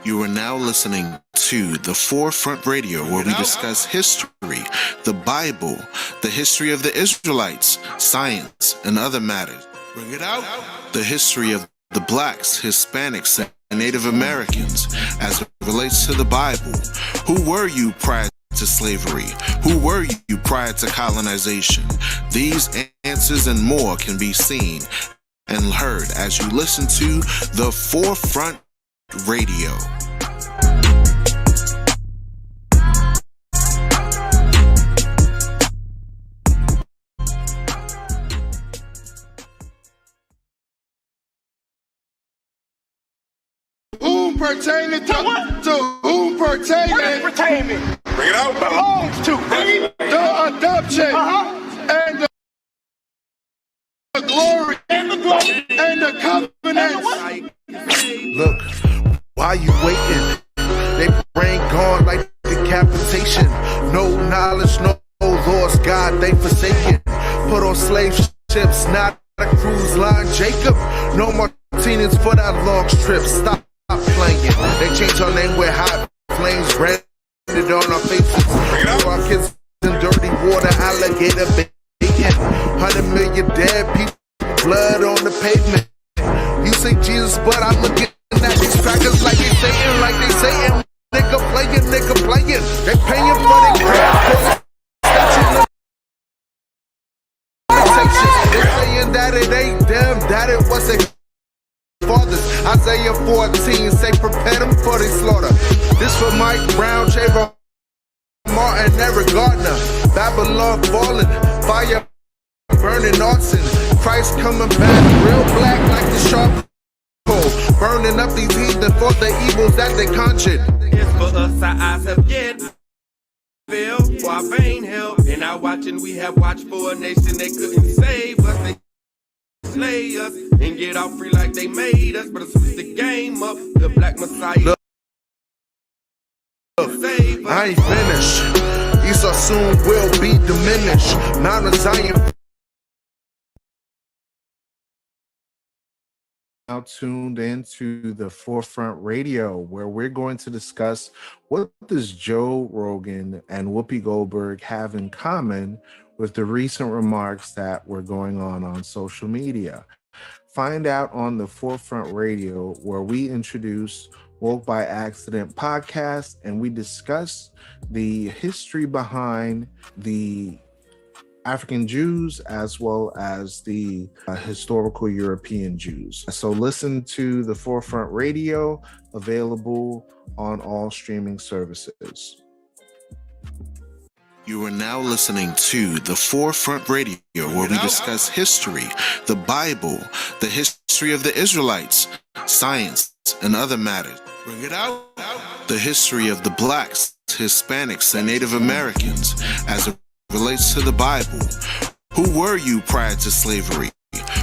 You are now listening to The Forefront Radio, where we discuss history, the Bible, the history of the Israelites, science, and other matters. Bring it out. The history of the blacks, Hispanics, and Native Americans as it relates to the Bible. Who were you prior to slavery? Who were you prior to colonization? These answers and more can be seen and heard as you listen to The Forefront Radio. Whom pertaining to whom pertaining Bring it out. belongs to the adoption and the glory and the covenants. Look, why you waiting? They brain gone like decapitation. No knowledge, no laws, God, they forsaken. Put on slave ships, not a cruise line, Jacob. No Martinez for that long trip. Stop playing. They change our name with hot flames branded on our faces. Throw our kids in dirty water, alligator bacon. 100 million dead people, blood on the pavement. You say Jesus, but I'm looking at these crackers like they saying, nigga playing. They paying for their crap. They saying that it ain't them, that it was their fathers. Isaiah 14 say prepare them for their slaughter. This for Mike Brown, Trayvon Martin, Eric Gardner. Babylon falling, fire burning arson. Christ coming back, real black like the sharp coal, burning up these heathen for the evils that they conjured. It's for us, our eyes have yet fail for our vain help. In our watching, we have watched for a nation they couldn't save us. They slay us and get off free like they made us, but it's switch the game up. The Black Messiah. Look, I ain't finished. Esau soon will be diminished. Mount of Zion. Now tuned into the Forefront Radio, where we're going to discuss what does Joe Rogan and Whoopi Goldberg have in common with the recent remarks that were going on social media. Find out on the Forefront Radio, where we introduce Woke by Accident podcast and we discuss the history behind the African Jews as well as the historical European Jews. So listen to the Forefront Radio, available on all streaming services. You are now listening to The Forefront Radio, where we discuss history, the Bible, the history of the Israelites, science, and other matters. Bring it out. The history of the blacks, Hispanics, and Native Americans as it relates to the Bible. Who were you prior to slavery?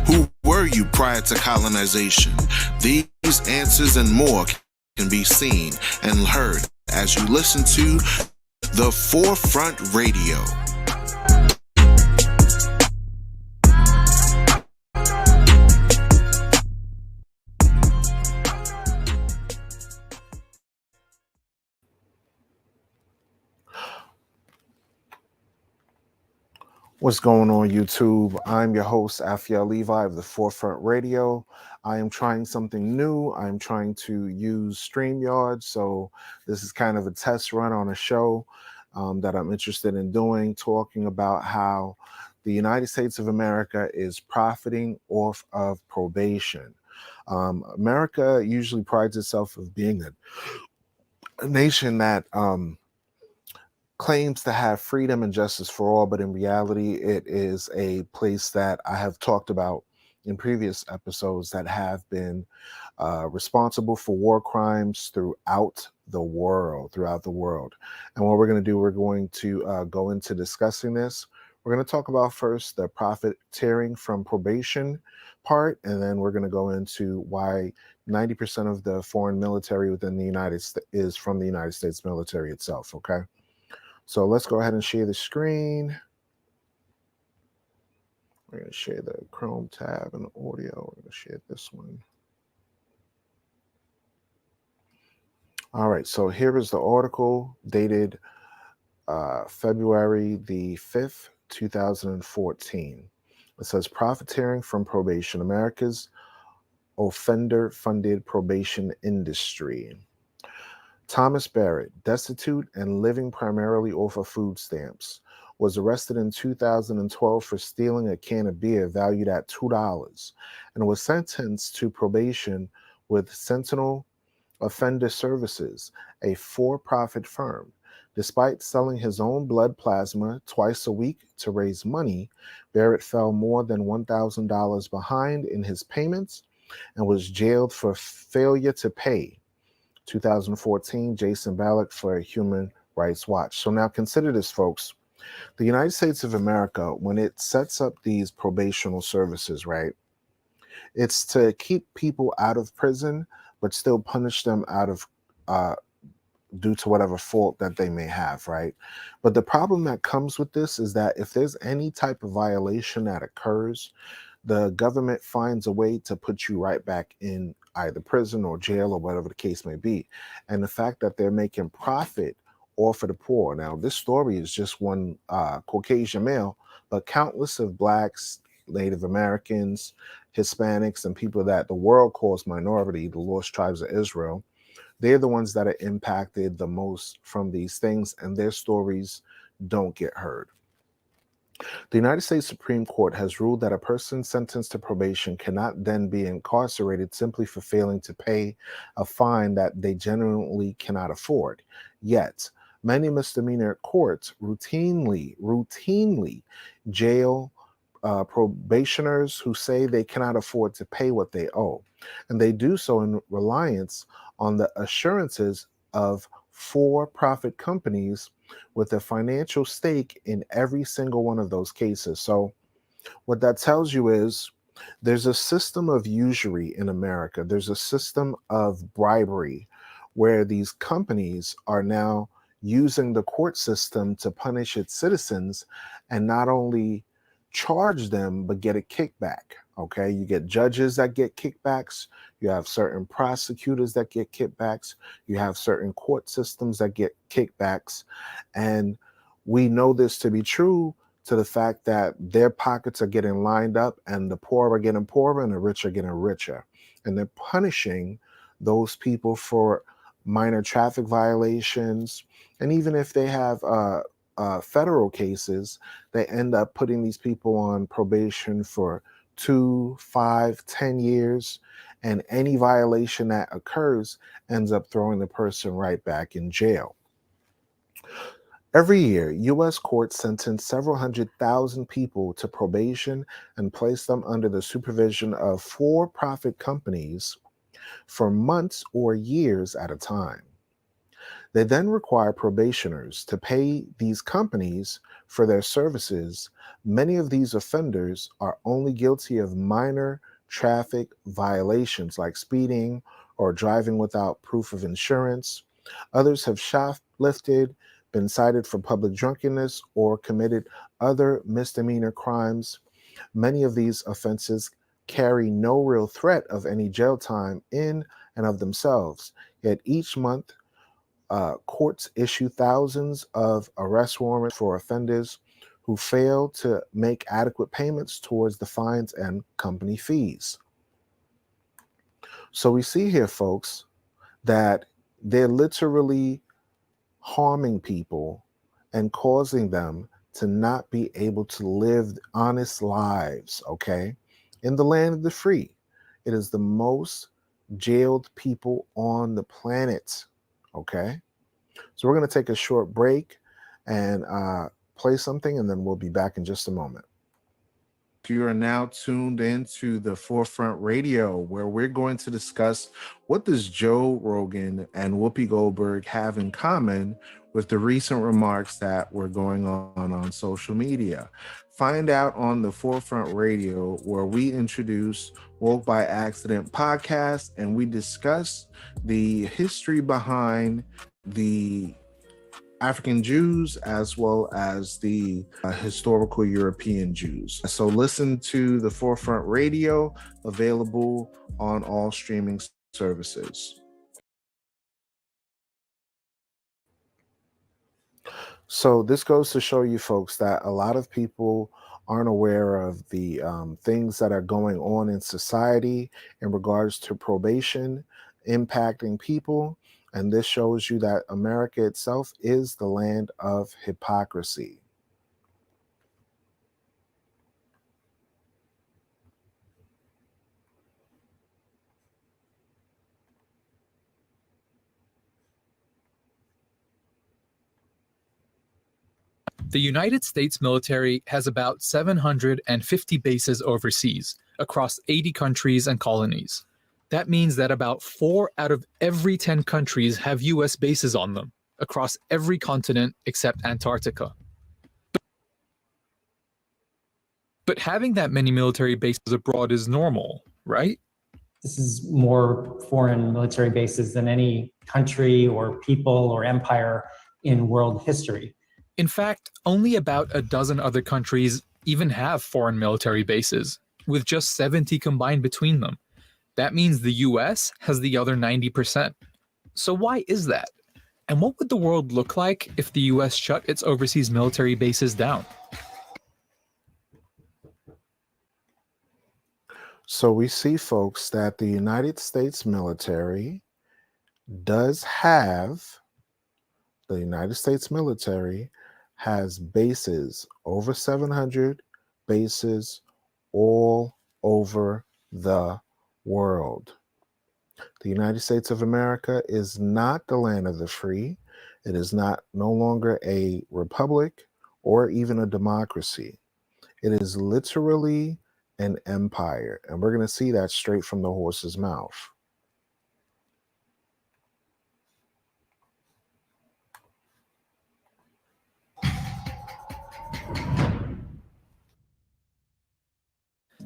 Who were you prior to colonization? These answers and more can be seen and heard as you listen to The Forefront Radio. What's going on, YouTube? I'm your host, Afiel Levi of the Forefront Radio. I am trying something new. I'm trying to use StreamYard, so this is kind of a test run on a show that I'm interested in doing, talking about how the United States of America is profiting off of probation. America usually prides itself of being a nation that claims to have freedom and justice for all, but in reality, it is a place that I have talked about in previous episodes that have been responsible for war crimes throughout the world. And what we're going to do, we're going to go into discussing this. We're going to talk about first the profiteering from probation part, and then we're going to go into why 90% of the foreign military within the United States is from the United States military itself, okay? So let's go ahead and share the screen. We're going to share the Chrome tab and the audio. We're going to share this one. All right, so here is the article dated February the 5th, 2014. It says Profiteering from Probation, America's offender funded probation industry. Thomas Barrett, destitute and living primarily off of food stamps, was arrested in 2012 for stealing a can of beer valued at $2 and was sentenced to probation with Sentinel Offender Services, a for profit firm. Despite selling his own blood plasma twice a week to raise money, Barrett fell more than $1,000 behind in his payments and was jailed for failure to pay. 2014, Jason Ballack for Human Rights Watch. So now consider this, folks. The United States of America, when it sets up these probational services, right, it's to keep people out of prison, but still punish them out of uh, due to whatever fault that they may have, right? But the problem that comes with this is that if there's any type of violation that occurs, the government finds a way to put you right back in either prison or jail or whatever the case may be. And the fact that they're making profit off of the poor. Now, this story is just one Caucasian male, but countless of blacks, Native Americans, Hispanics, and people that the world calls minority, the lost tribes of Israel, they're the ones that are impacted the most from these things, and their stories don't get heard. The United States Supreme Court has ruled that a person sentenced to probation cannot then be incarcerated simply for failing to pay a fine that they genuinely cannot afford. Yet, many misdemeanor courts routinely jail probationers who say they cannot afford to pay what they owe. And they do so in reliance on the assurances of for-profit companies with a financial stake in every single one of those cases. So what that tells you is there's a system of usury in America. There's a system of bribery where these companies are now using the court system to punish its citizens and not only charge them, but get a kickback. Okay, you get judges that get kickbacks, you have certain prosecutors that get kickbacks, you have certain court systems that get kickbacks. And we know this to be true to the fact that their pockets are getting lined up and the poor are getting poorer and the rich are getting richer. And they're punishing those people for minor traffic violations. And even if they have federal cases, they end up putting these people on probation for 2, 5, 10 years. And any violation that occurs ends up throwing the person right back in jail. Every year, U.S. courts sentence several 100,000 people to probation and place them under the supervision of for-profit companies for months or years at a time. They then require probationers to pay these companies for their services. Many of these offenders are only guilty of minor traffic violations like speeding or driving without proof of insurance. Others have shoplifted, been cited for public drunkenness, or committed other misdemeanor crimes. Many of these offenses carry no real threat of any jail time in and of themselves. Yet each month, courts issue thousands of arrest warrants for offenders who fail to make adequate payments towards the fines and company fees. So we see here, folks, that they're literally harming people and causing them to not be able to live honest lives, okay? In the land of the free, it is the most jailed people on the planet, okay? So we're going to take a short break and play something, and then we'll be back in just a moment. You are now tuned into the Forefront Radio, where we're going to discuss what does Joe Rogan and Whoopi Goldberg have in common with the recent remarks that were going on social media. Find out on the Forefront Radio, where we introduce Woke by Accident podcast, and we discuss the history behind the African Jews as well as the historical European Jews. So listen to the Forefront Radio, available on all streaming services. So this goes to show you folks that a lot of people aren't aware of the things that are going on in society in regards to probation impacting people. And this shows you that America itself is the land of hypocrisy. The United States military has about 750 bases overseas across 80 countries and colonies. That means that about 4 out of every 10 countries have US bases on them, across every continent except Antarctica. But having that many military bases abroad is normal, right? This is more foreign military bases than any country or people or empire in world history. In fact, only about a dozen other countries even have foreign military bases, with just 70 combined between them. That means the US has the other 90%. So why is that? And what would the world look like if the US shut its overseas military bases down? So we see, folks, that the United States military does have, the United States military has bases, over 700 bases all over the world. The United States of America is not the land of the free. It is no longer a republic or even a democracy. It is literally an empire. And we're going to see that straight from the horse's mouth.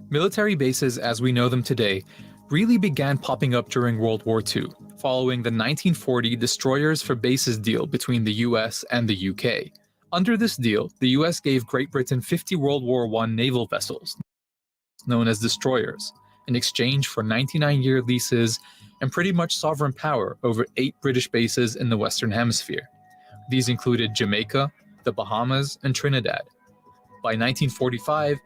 Military bases as we know them today really began popping up during World War II, following the 1940 Destroyers for Bases deal between the US and the UK. Under this deal, the US gave Great Britain 50 World War I naval vessels, known as destroyers, in exchange for 99-year leases and pretty much sovereign power over 8 British bases in the Western Hemisphere. These included Jamaica, the Bahamas, and Trinidad. By 1945,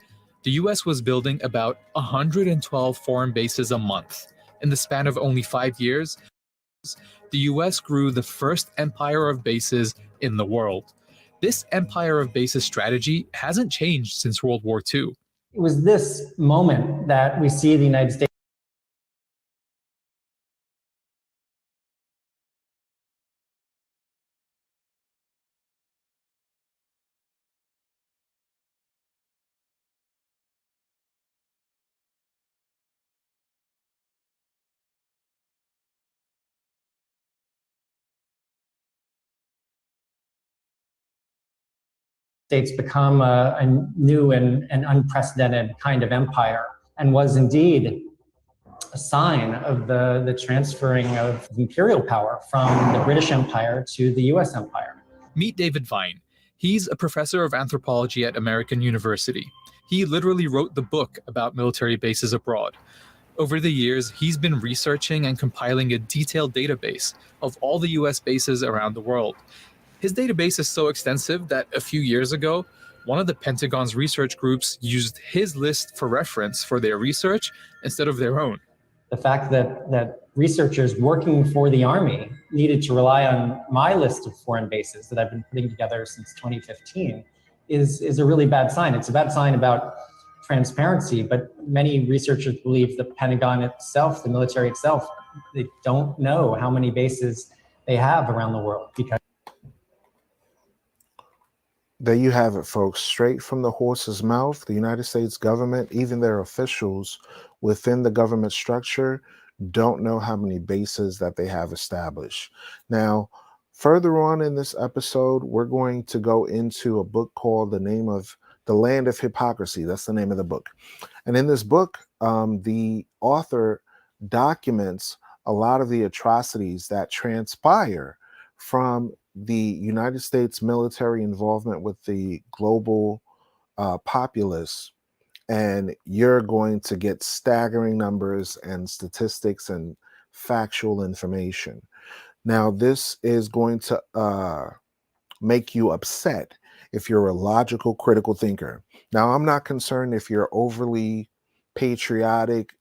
the US was building about 112 foreign bases a month. In the span of only 5 years, the US grew the first empire of bases in the world. This empire of bases strategy hasn't changed since World War II. It was this moment that we see the United States become a new and unprecedented kind of empire, and was indeed a sign of the transferring of imperial power from the British Empire to the US Empire. Meet David Vine. He's a professor of anthropology at American University. He literally wrote the book about military bases abroad. Over the years, he's been researching and compiling a detailed database of all the US bases around the world. His database is so extensive that a few years ago, one of the Pentagon's research groups used his list for reference for their research instead of their own. The fact that researchers working for the Army needed to rely on my list of foreign bases that I've been putting together since 2015 is a really bad sign. It's a bad sign about transparency, but many researchers believe the Pentagon itself, the military itself, they don't know how many bases they have around the world. Because there you have it, folks. Straight from the horse's mouth, the United States government, even their officials within the government structure, don't know how many bases that they have established. Now, further on in this episode, we're going to go into a book called The Land of Hypocrisy. That's the name of the book. And in this book, the author documents a lot of the atrocities that transpire from the United States military involvement with the global populace. And you're going to get staggering numbers and statistics and factual information. Now, this is going to make you upset if you're a logical, critical thinker. Now, I'm not concerned if you're overly patriotic,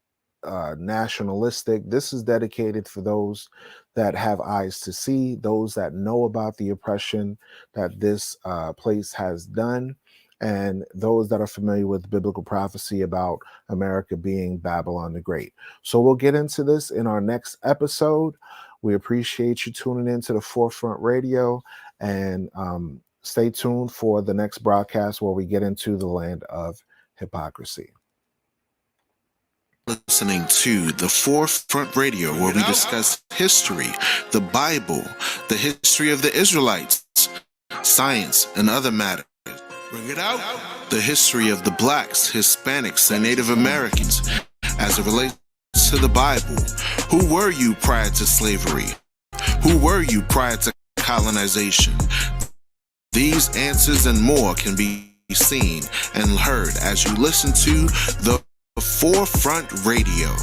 nationalistic. This is dedicated for those that have eyes to see, those that know about the oppression that this place has done, and those that are familiar with biblical prophecy about America being Babylon the Great. So we'll get into this in our next episode. We appreciate you tuning in to the Forefront Radio, and stay tuned for the next broadcast where we get into the land of hypocrisy. Listening to the Forefront Radio, where we discuss history, the Bible, the history of the Israelites, science, and other matters. Bring it out. The history of the blacks, Hispanics, and Native Americans as it relates to the Bible. Who were you prior to slavery? Who were you prior to colonization? These answers and more can be seen and heard as you listen to the Forefront Radio.